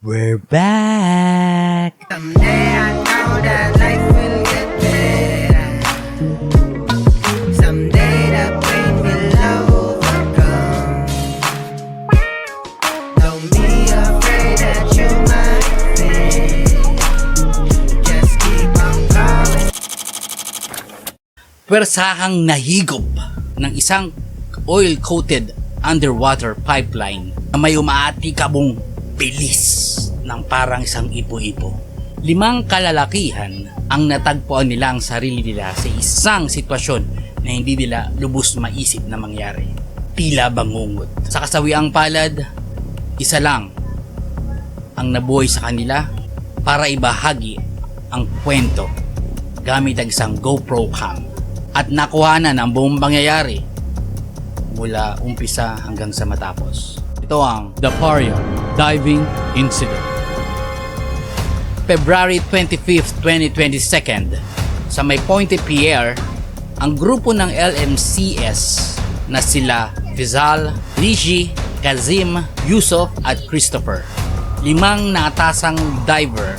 We're back! Someday I know that life will get better. Someday the pain will overcome. Don't be afraid that you might fail. Just keep on going. Pwersahang nahigop ng isang oil-coated underwater pipeline na may umaatikabong bilis ng parang isang ipo-ipo. 5 kalalakihan ang natagpuan nila ang sarili nila sa isang sitwasyon na hindi nila lubos maisip na mangyari. Tila bangungot. Sa kasawiang palad, isa lang ang nabuhay sa kanila para ibahagi ang kwento gamit ang isang GoPro cam at nakuhanan ang buong pangyayari mula umpisa hanggang sa matapos. Ito ang The Parian Diving Incident. February 25, 2022, sa may Pointe Pierre, ang grupo ng LMCS na sila Fizal, Rishi, Kazim, Yusuf at Christopher. 5 naatasang diver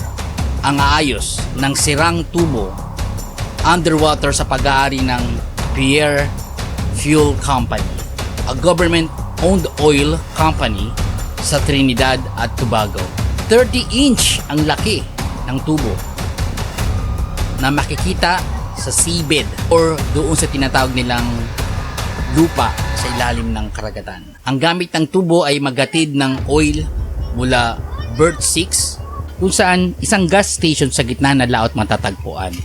ang aayos ng sirang tubo underwater sa pag-aari ng Pierre Fuel Company, a government-owned oil company sa Trinidad at Tobago. 30-inch ang laki ng tubo na makikita sa seabed or doon sa tinatawag nilang lupa sa ilalim ng karagatan. Ang gamit ng tubo ay maghatid ng oil mula Berth 6 kung saan isang gas station sa gitna na laot matatagpuan.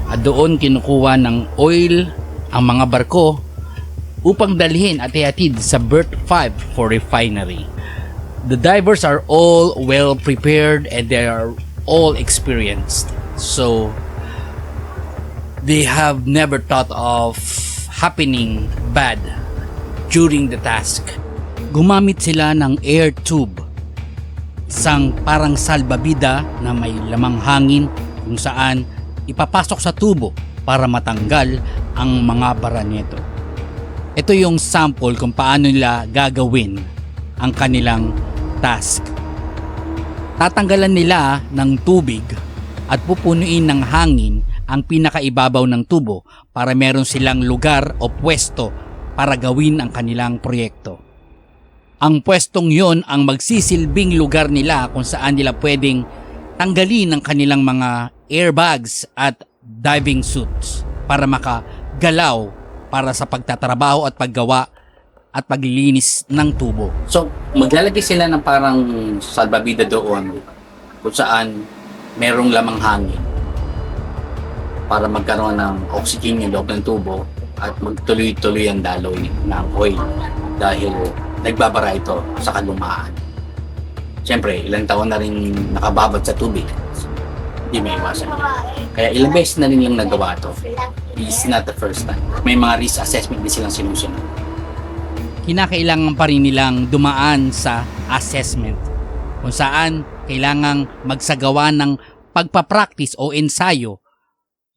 At doon kinukuha ng oil ang mga barko upang dalhin at ihatid sa Berth 5 for refinery. The divers are all well prepared and they are all experienced. So they have never thought of happening bad during the task. Gumamit sila ng air tube, isang parang salbabida na may lamang hangin kung saan ipapasok sa tubo para matanggal ang mga bara nito. Ito yung sample kung paano nila gagawin ang kanilang task. Tatanggalan nila ng tubig at pupunuin ng hangin ang pinakaibabaw ng tubo para meron silang lugar o pwesto para gawin ang kanilang proyekto. Ang pwestong yon ang magsisilbing lugar nila kung saan nila pwedeng tanggalin ang kanilang mga airbags at diving suits para makagalaw para sa pagtatrabaho at paggawa at paglilinis ng tubo. So, maglalagay sila ng parang salbabida doon kung saan merong lamang hangin para magkaroon ng oxygen yung loob ng tubo at magtuloy-tuloy ang daloy ng oil dahil nagbabara ito sa kalumaan. Siyempre, ilang taon na rin nakababad sa tubig. Hindi may iwasan. Kaya ilang beses na rin yung nagawa ito. It's not the first time. May mga risk assessment din silang sinusunod. Kinakailangan pa rin nilang dumaan sa assessment kung saan kailangang magsagawa ng pagpapractice o ensayo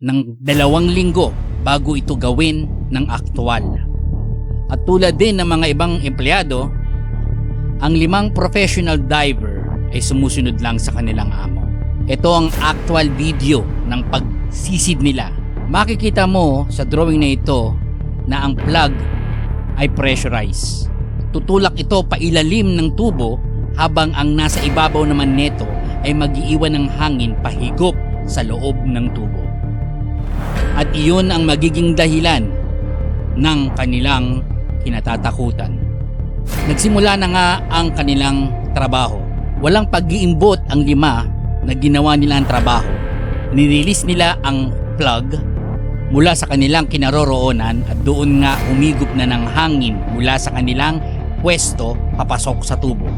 ng 2 linggo bago ito gawin ng aktwal. At tulad din ng mga ibang empleyado, ang 5 professional diver ay sumusunod lang sa kanilang amo. Ito ang actual video ng pagsisid nila. Makikita mo sa drawing na ito na ang plug ay pressurized. Tutulak ito pailalim ng tubo habang ang nasa ibabaw naman nito ay mag-iiwan ng hangin pahigop sa loob ng tubo. At iyon ang magiging dahilan ng kanilang kinatatakutan. Nagsimula na nga ang kanilang trabaho. Walang pag-iimbot ang 5 na ginawa nila ang trabaho. Nirilis nila ang plug mula sa kanilang kinaroroonan at doon nga humigop na ng hangin mula sa kanilang pwesto papasok sa tubo.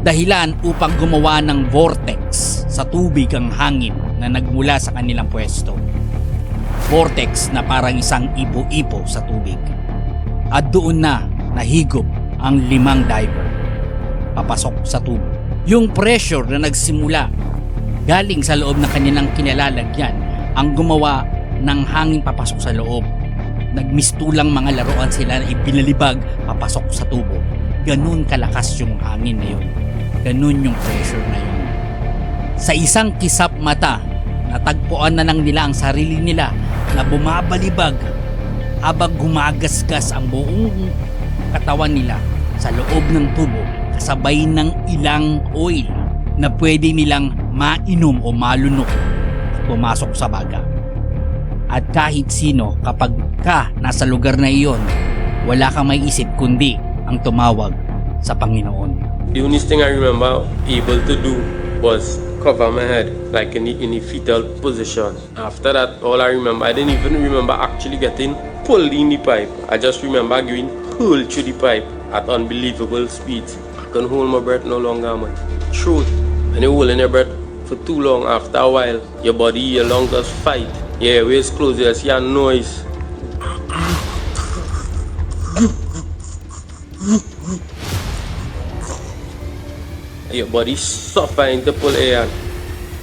Dahilan upang gumawa ng vortex sa tubig ang hangin na nagmula sa kanilang pwesto. Vortex na parang isang ipo-ipo sa tubig. At doon na nahigop ang 5 diver papasok sa tubo. Yung pressure na nagsimula galing sa loob ng kanilang kinalalagyan ang gumawa ng hangin papasok sa loob. Nagmistulang mga laruan sila na ibinalibag papasok sa tubo. Ganun kalakas yung hangin na yun. Ganun yung pressure na yun. Sa isang kisap mata, natagpuan na lang nila ang sarili nila na bumabalibag habang gumagasgas ang buong katawan nila sa loob ng tubo kasabay ng ilang oil na pwede nilang mainom o malunok pumasok sa baga. At kahit sino kapag ka nasa lugar na iyon, wala kang may isip kundi ang tumawag sa Panginoon. The only thing I remember able to do was cover my head like in the fetal position. After that, all I remember, I didn't even remember actually getting pulled in the pipe. I just remember going hurled through the pipe at unbelievable speeds. I couldn't hold my breath no longer, man. Truth. When you're holding your breath for too long, after a while, your body, your lungs just fight. Yeah, waist close, you see a noise. Your body suffering to pull air.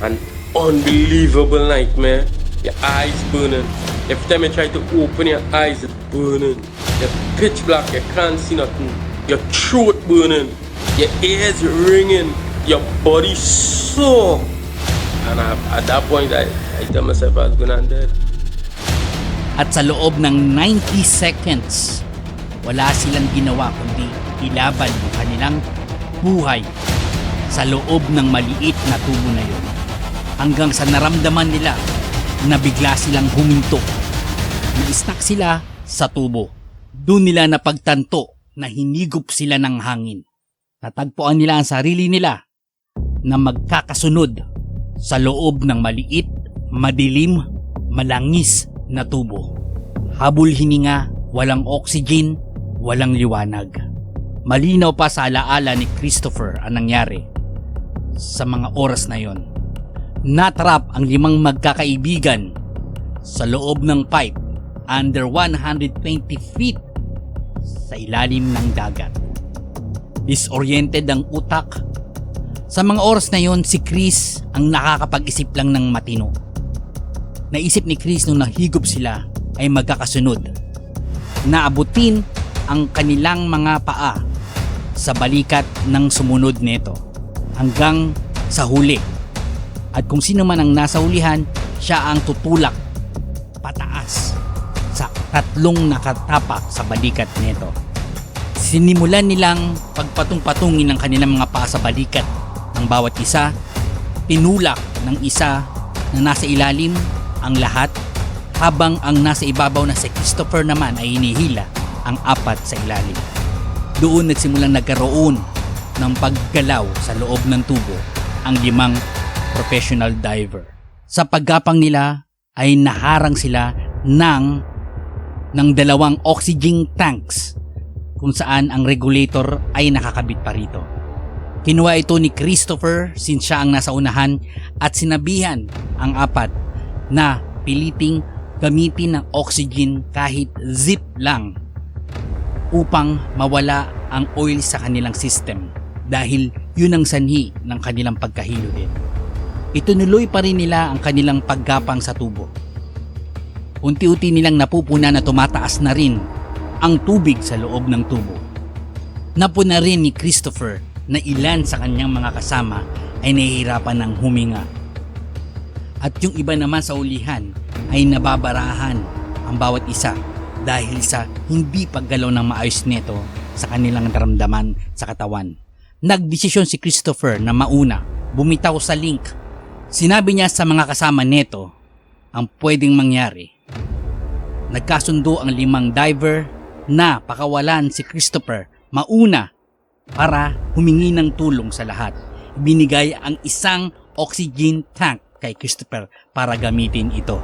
An unbelievable nightmare. Your eyes burning. Every time you try to open your eyes, it's burning. You're pitch black, you can't see nothing. Your throat burning. Your ears ringing. Your body sore. And at that point, I tell myself I was gonna dead. At sa loob ng 90 seconds, wala silang ginawa kundi ilaban ang kanilang buhay sa loob ng maliit na tubo na yun. Hanggang sa naramdaman nila na bigla silang huminto. Na-stuck sila sa tubo. Doon nila napagtanto na hinigop sila ng hangin. Natagpuan nila ang sarili nila na magkakasunod sa loob ng maliit, madilim, malangis na tubo. Habol hininga, walang oxygen, walang liwanag. Malinaw pa sa alaala ni Christopher ang nangyari sa mga oras na yon. Natrap ang 5 magkakaibigan sa loob ng pipe under 120 feet sa ilalim ng dagat. Disoriented ang utak. Sa mga oras na yon, si Chris ang nakakapag-isip lang ng matino. Naisip ni Chris nung nahigop sila ay magkakasunod. Naabutin ang kanilang mga paa sa balikat ng sumunod nito hanggang sa huli. At kung sino man ang nasa hulihan, siya ang tutulak pataas sa 3 nakatapak sa balikat nito. Sinimulan nilang pagpatong-patungin ng kanilang mga paa sa balikat ng bawat isa. Tinulak ng isa na nasa ilalim ang lahat, habang ang nasa ibabaw na si Christopher naman ay hinihila ang 4 sa ilalim. Doon nagsimulang nagkaroon ng paggalaw sa loob ng tubo ang 5 professional diver. Sa paggapang nila ay naharang sila ng 2 oxygen tanks kung saan ang regulator ay nakakabit pa rito. Kinuha ito ni Christopher since siya ang nasa unahan at sinabihan ang 4 na piliting gamitin ng oxygen kahit zip lang upang mawala ang oil sa kanilang system dahil yun ang sanhi ng kanilang pagkahilo din. Itunuloy pa rin nila ang kanilang paggapang sa tubo. Unti-unti nilang napupuna na tumataas na rin ang tubig sa loob ng tubo. Napuna rin ni Christopher na ilan sa kanyang mga kasama ay nahihirapan ng huminga. At yung iba naman sa ulihan ay nababarahan ang bawat isa dahil sa hindi paggalaw ng maayos nito sa kanilang naramdaman sa katawan. Nagdesisyon si Christopher na mauna, bumitaw sa link. Sinabi niya sa mga kasama nito ang pwedeng mangyari. Nagkasundo ang 5 diver na pakawalan si Christopher mauna para humingi ng tulong sa lahat. Binigay ang 1 oxygen tank kay Christopher para gamitin ito.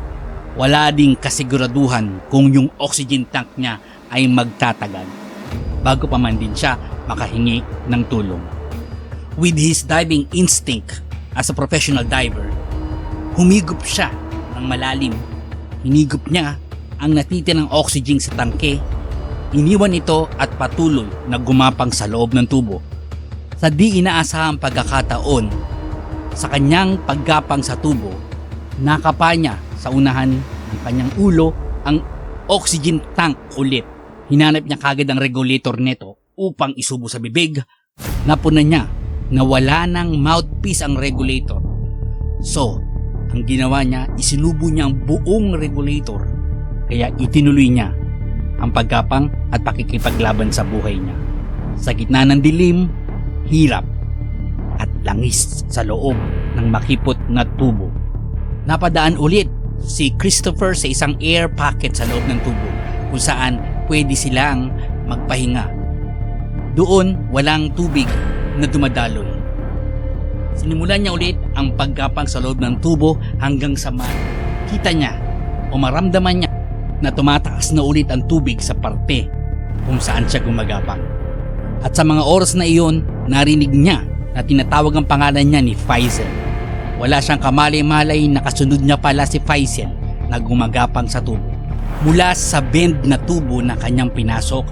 Wala ding kasiguraduhan kung yung oxygen tank niya ay magtatagal bago pa man din siya makahingi ng tulong. With his diving instinct as a professional diver, humigop siya ng malalim. Hinigop niya ang natitirang oxygen sa tangke, iniwan ito at patuloy na gumapang sa loob ng tubo. Sa di inaasahang pagkakataon, sa kanyang paggapang sa tubo, nakapa niya sa unahan ng kanyang ulo ang oxygen tank ulit. Hinanap niya kagad ang regulator nito upang isubo sa bibig. Napuna niya na wala ng mouthpiece ang regulator. So, ang ginawa niya, isinubo niya ang buong regulator. Kaya itinuloy niya ang paggapang at pakikipaglaban sa buhay niya. Sa gitna ng dilim, hirap, at langis sa loob ng makipot na tubo. Napadaan ulit si Christopher sa isang air pocket sa loob ng tubo kung saan pwede silang magpahinga. Doon, walang tubig na dumadaloy. Sinimulan niya ulit ang paggapang sa loob ng tubo hanggang sa makita niya o maramdaman niya na tumataas na ulit ang tubig sa parte kung saan siya gumagapang. At sa mga oras na iyon, narinig niya na tinatawag ang pangalan niya ni Faisal. Wala siyang kamalay-malay na kasunod niya pala si Faisal na gumagapang sa tubo. Mula sa bend na tubo na kanyang pinasok,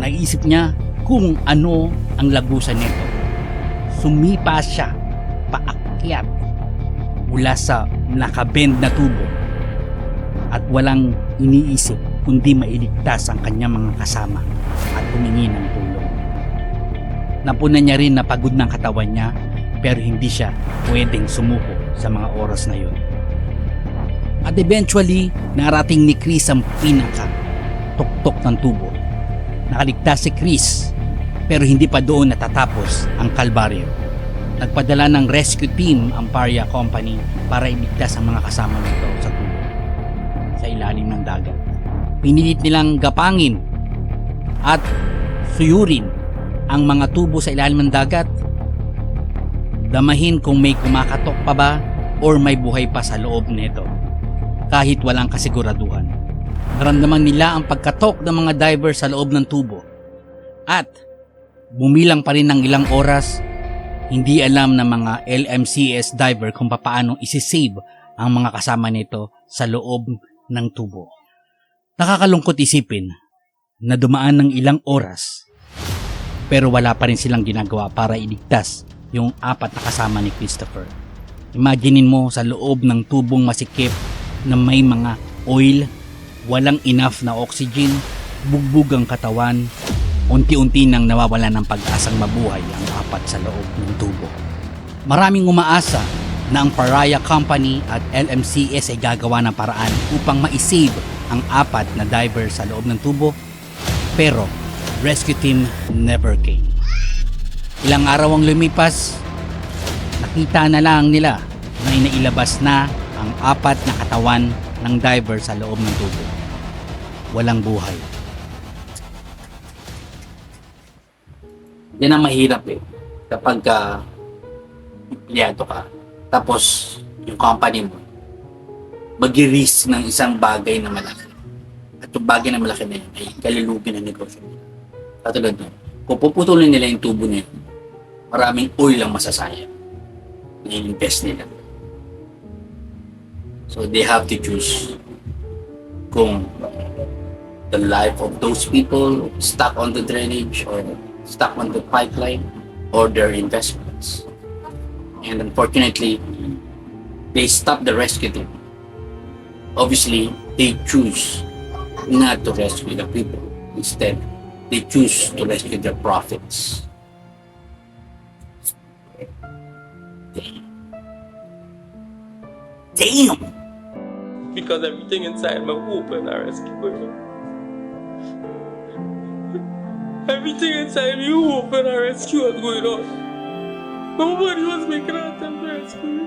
naisip niya kung ano ang lagusan nito. Sumipa siya paakyat mula sa nakabend na tubo at walang iniisip kundi mailigtas ang kanyang mga kasama at humingi ng tulong. Napunan niya rin na pagod ng katawan niya pero hindi siya pwedeng sumuko sa mga oras na yun. At eventually, narating ni Chris ang pinaka-tuktok ng tubo. Nakaligtas si Chris pero hindi pa doon natatapos ang kalbaryo. Nagpadala ng rescue team ang Paria Company para iligtas ang mga kasama nito sa tubo sa ilalim ng dagat. Pinilit nilang gapangin at suyurin ang mga tubo sa ilalim ng dagat, damahin kung may kumakatok pa ba or may buhay pa sa loob nito kahit walang kasiguraduhan. Naramdaman nila ang pagkatok ng mga diver sa loob ng tubo at bumilang pa rin ng ilang oras. Hindi alam ng mga LMCS diver kung paano isi-save ang mga kasama nito sa loob ng tubo. Nakakalungkot isipin na dumaan ng ilang oras pero wala pa rin silang ginagawa para iligtas yung 4 na kasama ni Christopher. Imaginin mo sa loob ng tubong masikip na may mga oil, walang enough na oxygen, bugbog ang katawan, unti-unti nang nawawala ng pag-asang mabuhay ang 4 sa loob ng tubo. Maraming umaasa na ang Paria Company at LMCS ay gagawa ng paraan upang ma-save ang 4 na diver sa loob ng tubo, pero rescue team never came. Ilang araw ang lumipas, nakita na lang nila na inailabas na ang 4 na katawan ng diver sa loob ng tubo. Walang buhay. Yan ang mahirap kapag empleyado ka tapos yung company mo mag-risk ng isang bagay na malaki at yung bagay na malaki na yun ay kalilugin ng negosyo nila. Katulad nun, kung puputulin nila yung tubo na yun, maraming oil ang masasayang na i-invest nila. So they have to choose kung the life of those people stuck on the drainage or stuck on the pipeline or their investments. And unfortunately, they stopped the rescue team. Obviously, they choose not to rescue the people. Instead, they choose to rescue their profits. Damn! Because everything inside my open, I rescue her. Everything inside me open, I rescue what's going on. Nobody was making an attempt to rescue me.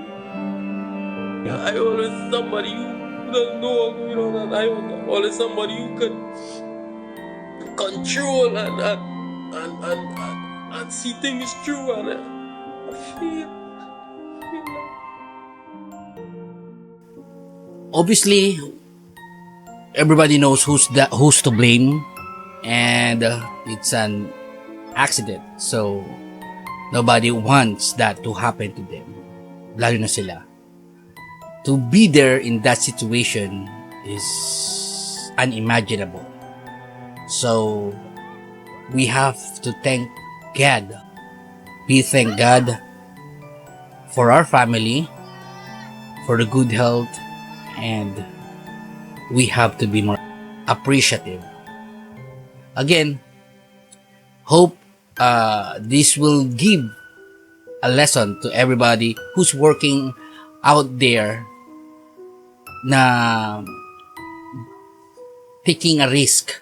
I always somebody who doesn't know what's going on, and I was always somebody who could control and see things through, and I feel Obviously, everybody knows who's to blame, and it's an accident. So nobody wants that to happen to them. Lalo na sila. To be there in that situation is unimaginable. So we have to thank God. We thank God for our family, for the good health, and we have to be more appreciative. Again, hope this will give a lesson to everybody who's working out there na taking a risk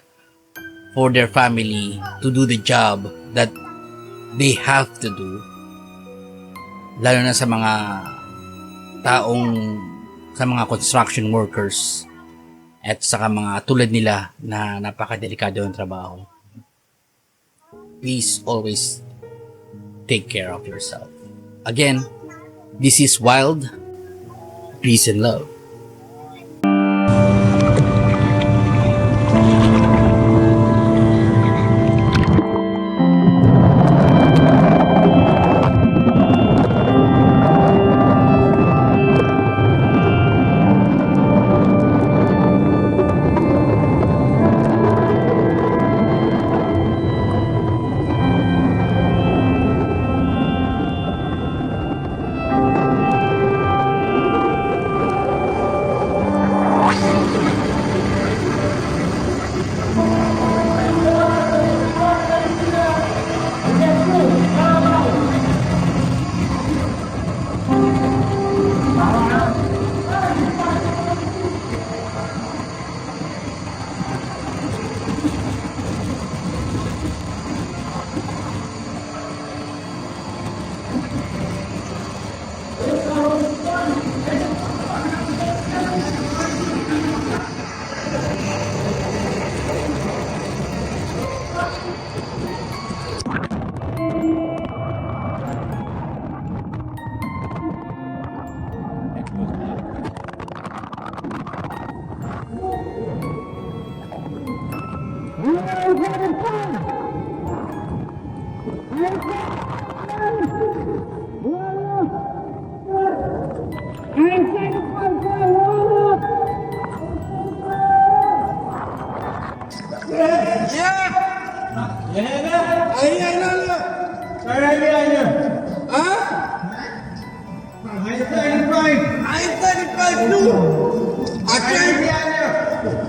for their family to do the job that they have to do, lalo na sa mga sa mga construction workers at saka mga tulad nila na napakadelikado ng trabaho. Please always take care of yourself. Again, this is Wild, Peace and Love.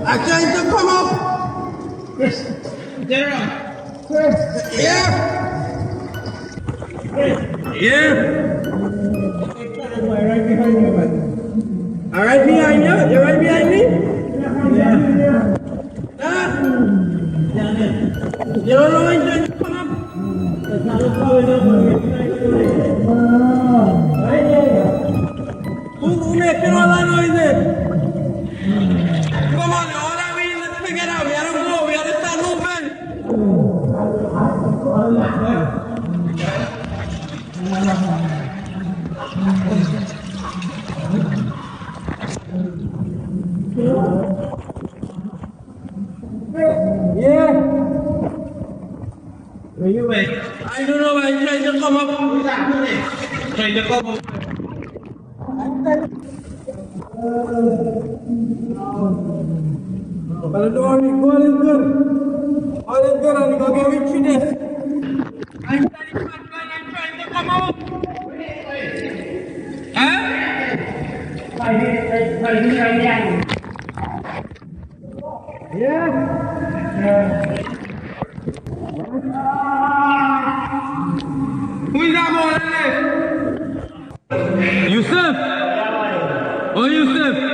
I'm trying to come up. General. Yeah. Yeah. Right behind you, man. All right behind you? You're right behind me? Yeah. Huh? You don't know when to come up? Who making all that noise? Come on, all that we let's figure it out. We gotta go. We gotta start moving. Yeah. Where you at? I don't know. I'm trying to come up. Trying to come up. But don't worry, all is good. All is good. I'm gonna get with you this. I'm trying to come out. Huh? Yeah. Who is that boy? Yusuf? Oh, Yusuf.